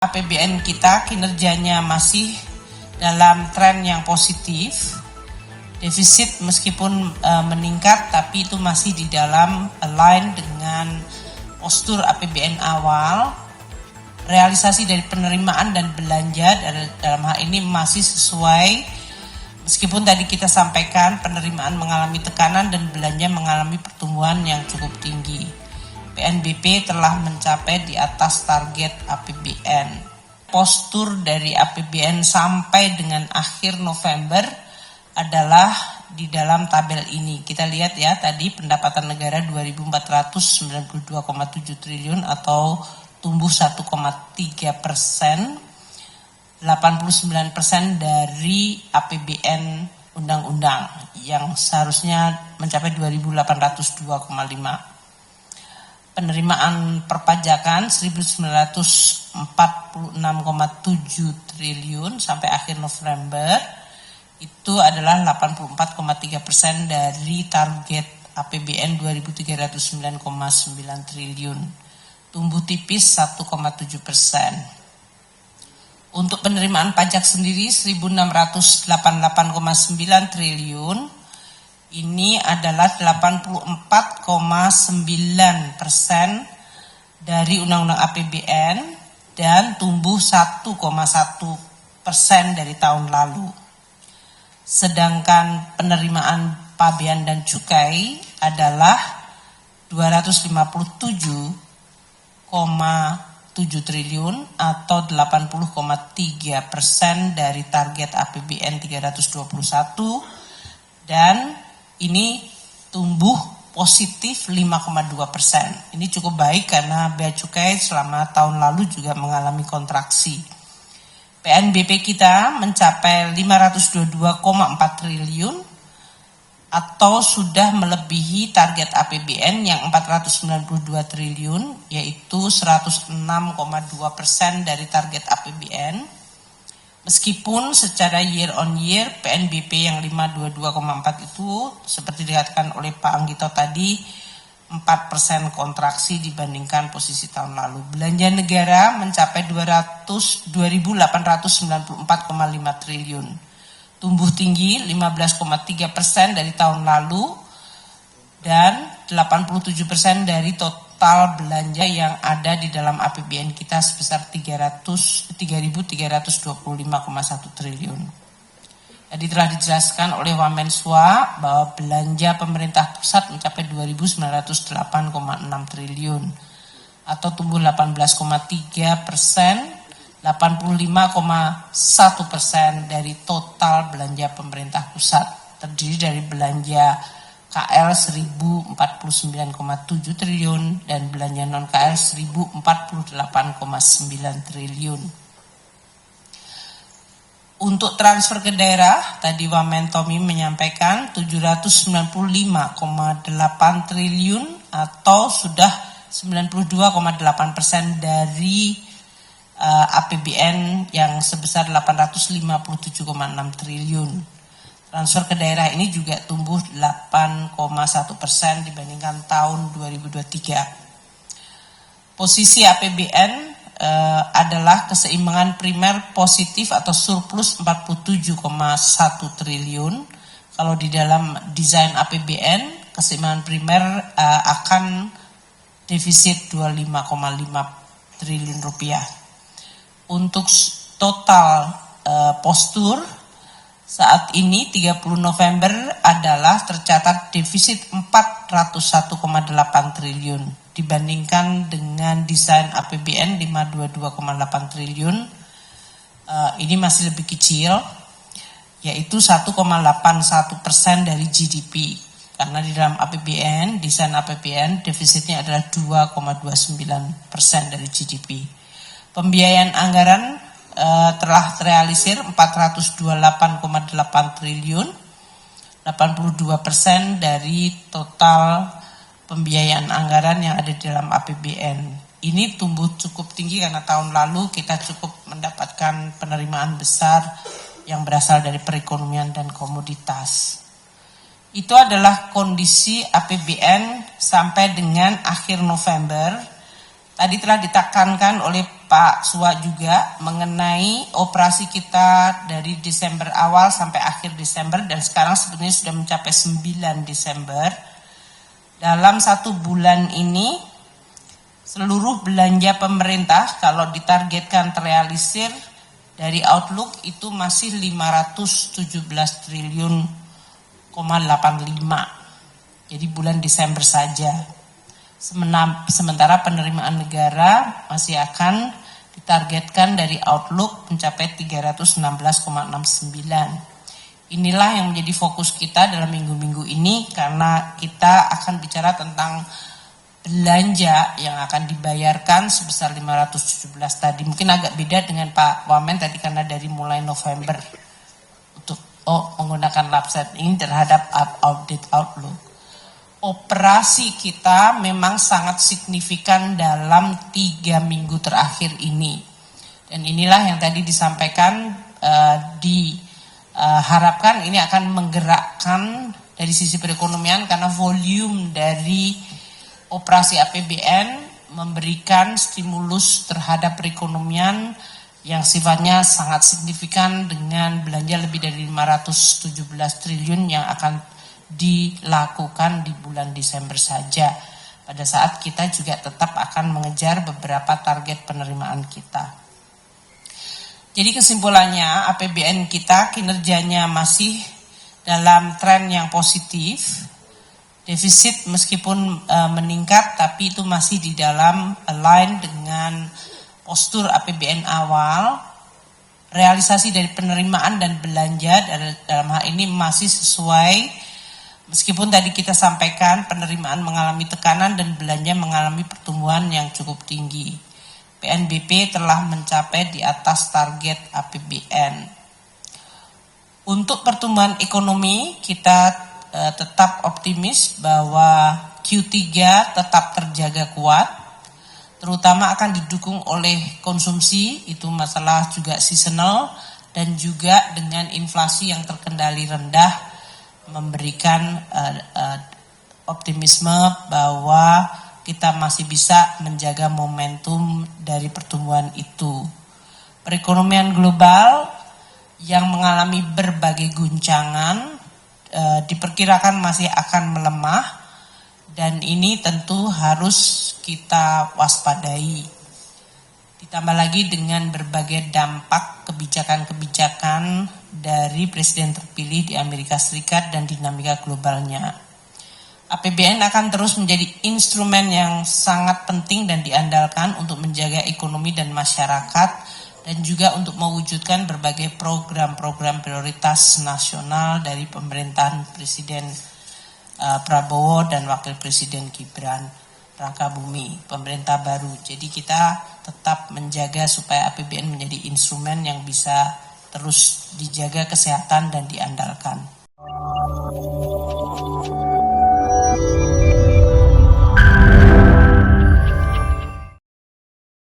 APBN kita kinerjanya masih dalam tren yang positif. Defisit meskipun meningkat, tapi itu masih di dalam align dengan postur APBN awal. Realisasi dari penerimaan dan belanja dalam hal ini masih sesuai, meskipun tadi kita sampaikan penerimaan mengalami tekanan dan belanja mengalami pertumbuhan yang cukup tinggi. PNBP telah mencapai di atas target APBN. Postur dari APBN sampai dengan akhir November adalah di dalam tabel ini. Kita lihat ya, tadi pendapatan negara 2.492,7 triliun atau tumbuh 1,3%, 89% dari APBN undang-undang yang seharusnya mencapai 2.802,5. Penerimaan perpajakan 1.946,7 triliun sampai akhir November itu adalah 84,3% dari target APBN 2.309,9 triliun, tumbuh tipis 1,7%. Untuk penerimaan pajak sendiri 1.688,9 triliun, ini adalah 84,9% dari Undang-Undang APBN dan tumbuh 1,1% dari tahun lalu. Sedangkan penerimaan pabean dan cukai adalah 257,7 triliun atau 80,3% dari target APBN 321 dan ini tumbuh positif 5,2%. Ini cukup baik karena bea cukai selama tahun lalu juga mengalami kontraksi. PNBP kita mencapai 522,4 triliun atau sudah melebihi target APBN yang 492 triliun, yaitu 106,2% dari target APBN. Meskipun secara year on year PNBP yang 522,4 itu seperti dikatakan oleh Pak Anggito tadi 4% kontraksi dibandingkan posisi tahun lalu. Belanja negara mencapai 2.894,5 triliun. Tumbuh tinggi 15,3% dari tahun lalu dan 87% dari total belanja yang ada di dalam APBN kita sebesar 3.325,1 triliun. Jadi telah dijelaskan oleh Wamenswa bahwa belanja pemerintah pusat mencapai 2.908,6 triliun atau tumbuh 18,3%, 85,1% dari total belanja pemerintah pusat, terdiri dari belanja KL 1.049,7 triliun dan belanja non-KL 1.048,9 triliun. Untuk transfer ke daerah, tadi Wamen Tommy menyampaikan 795,8 triliun atau sudah 92,8% dari APBN yang sebesar 857,6 triliun. Transfer ke daerah ini juga tumbuh 8,1% dibandingkan tahun 2023. Posisi APBN adalah keseimbangan primer positif atau surplus 47,1 triliun. Kalau di dalam desain APBN, keseimbangan primer akan defisit 25,5 triliun rupiah. Untuk total postur saat ini 30 November adalah tercatat defisit 401,8 triliun dibandingkan dengan desain APBN 522,8 triliun. Ini masih lebih kecil, yaitu 1,81% dari GDP. Karena di dalam APBN, desain APBN defisitnya adalah 2,29% dari GDP. Pembiayaan anggaran telah terrealisir 428,8 triliun, 82% dari total pembiayaan anggaran yang ada di dalam APBN. Ini tumbuh cukup tinggi karena tahun lalu kita cukup mendapatkan penerimaan besar yang berasal dari perekonomian dan komoditas. Itu adalah kondisi APBN sampai dengan akhir November. Tadi telah ditekankan oleh Pak Suwa juga mengenai operasi kita dari Desember awal sampai akhir Desember dan sekarang sebenarnya sudah mencapai 9 Desember. Dalam 1 bulan ini seluruh belanja pemerintah kalau ditargetkan terrealisir dari Outlook itu masih 517 triliun,85. Jadi bulan Desember saja. Sementara penerimaan negara masih akan ditargetkan dari Outlook mencapai 316,69. Inilah yang menjadi fokus kita dalam minggu-minggu ini karena kita akan bicara tentang belanja yang akan dibayarkan sebesar 517 tadi. Mungkin agak beda dengan Pak Wamen tadi karena dari mulai November untuk menggunakan lapset ini terhadap update Outlook. Operasi kita memang sangat signifikan dalam 3 minggu terakhir ini. Dan inilah yang tadi disampaikan, diharapkan ini akan menggerakkan dari sisi perekonomian karena volume dari operasi APBN memberikan stimulus terhadap perekonomian yang sifatnya sangat signifikan dengan belanja lebih dari 517 triliun yang akan dilakukan di bulan Desember saja. Pada saat kita juga tetap akan mengejar beberapa target penerimaan kita. Jadi kesimpulannya APBN kita kinerjanya masih dalam tren yang positif. Defisit meskipun meningkat tapi itu masih di dalam align dengan postur APBN awal. Realisasi dari penerimaan dan belanja dalam hal ini masih sesuai. Meskipun tadi kita sampaikan penerimaan mengalami tekanan dan belanja mengalami pertumbuhan yang cukup tinggi. PNBP telah mencapai di atas target APBN. Untuk pertumbuhan ekonomi kita tetap optimis bahwa Q3 tetap terjaga kuat. Terutama akan didukung oleh konsumsi, itu masalah juga seasonal dan juga dengan inflasi yang terkendali rendah memberikan optimisme bahwa kita masih bisa menjaga momentum dari pertumbuhan itu. Perekonomian global yang mengalami berbagai guncangan diperkirakan masih akan melemah dan ini tentu harus kita waspadai. Ditambah lagi dengan berbagai dampak kebijakan-kebijakan dari presiden terpilih di Amerika Serikat dan dinamika globalnya. APBN akan terus menjadi instrumen yang sangat penting dan diandalkan untuk menjaga ekonomi dan masyarakat dan juga untuk mewujudkan berbagai program-program prioritas nasional dari pemerintahan Presiden Prabowo dan Wakil Presiden Gibran Rakabumi, pemerintah baru. Jadi kita tetap menjaga supaya APBN menjadi instrumen yang bisa terus dijaga kesehatan dan diandalkan.